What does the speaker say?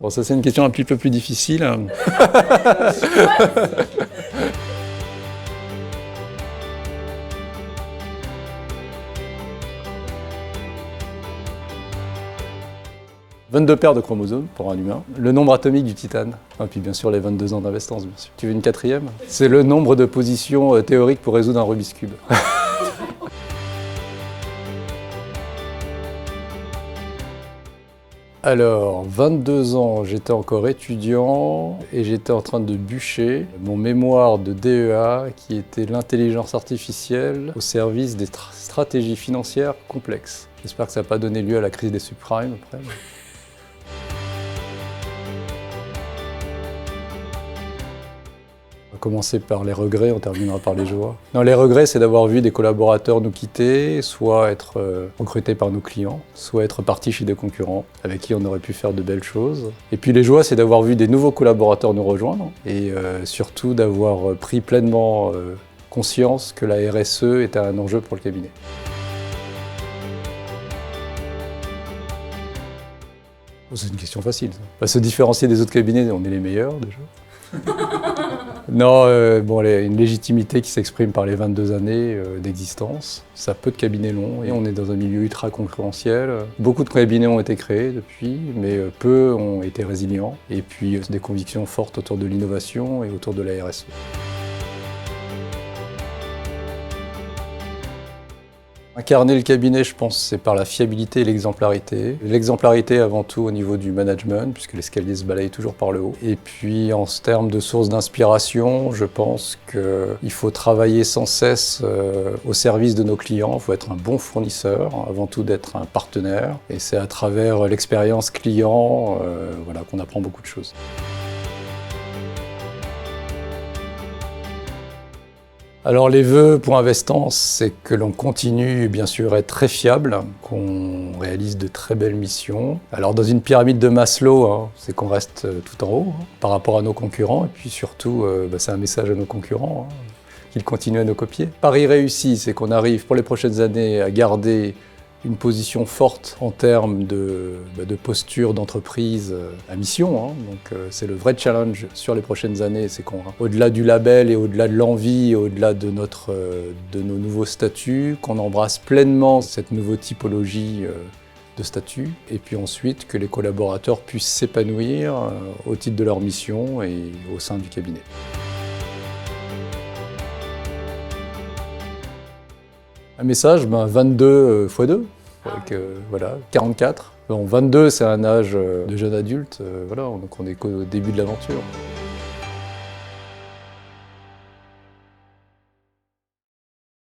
Bon, ça c'est une question un petit peu plus difficile. 22 paires de chromosomes pour un humain, le nombre atomique du titane, et puis bien sûr les 22 ans d'investance, bien sûr. Tu veux une quatrième? C'est le nombre de positions théoriques pour résoudre un Rubik's Cube. Alors, 22 ans, j'étais encore étudiant et j'étais en train de bûcher mon mémoire de DEA qui était l'intelligence artificielle au service des stratégies financières complexes. J'espère que ça n'a pas donné lieu à la crise des subprimes après. On va commencer par les regrets, on terminera par les joies. Non, les regrets, c'est d'avoir vu des collaborateurs nous quitter, soit être recrutés par nos clients, soit être partis chez des concurrents avec qui on aurait pu faire de belles choses. Et puis les joies, c'est d'avoir vu des nouveaux collaborateurs nous rejoindre et surtout d'avoir pris pleinement conscience que la RSE était un enjeu pour le cabinet. C'est une question facile, ça. Se différencier des autres cabinets, on est les meilleurs déjà. Non, une légitimité qui s'exprime par les 22 années d'existence. Ça peu de cabinets longs et on est dans un milieu ultra concurrentiel. Beaucoup de cabinets ont été créés depuis, mais peu ont été résilients. Et puis des convictions fortes autour de l'innovation et autour de la RSE. Incarner le cabinet, je pense, c'est par la fiabilité et l'exemplarité. L'exemplarité avant tout au niveau du management, puisque l'escalier se balaye toujours par le haut. Et puis en termes de source d'inspiration, je pense qu'il faut travailler sans cesse au service de nos clients. Il faut être un bon fournisseur, avant tout d'être un partenaire. Et c'est à travers l'expérience client qu'on apprend beaucoup de choses. Alors les vœux pour Investance, c'est que l'on continue bien sûr à être très fiable, qu'on réalise de très belles missions. Alors dans une pyramide de Maslow, c'est qu'on reste tout en haut par rapport à nos concurrents et puis surtout c'est un message à nos concurrents qu'ils continuent à nous copier. Pari réussi, c'est qu'on arrive pour les prochaines années à garder une position forte en termes de posture d'entreprise à mission. Donc c'est le vrai challenge sur les prochaines années, c'est qu'au-delà du label et au-delà de l'envie, au-delà de nos nouveaux statuts, qu'on embrasse pleinement cette nouvelle typologie de statut, et puis ensuite que les collaborateurs puissent s'épanouir au titre de leur mission et au sein du cabinet. Un message, 22 x 2, avec 44. Bon, 22, c'est un âge de jeune adulte, donc on est qu'au début de l'aventure.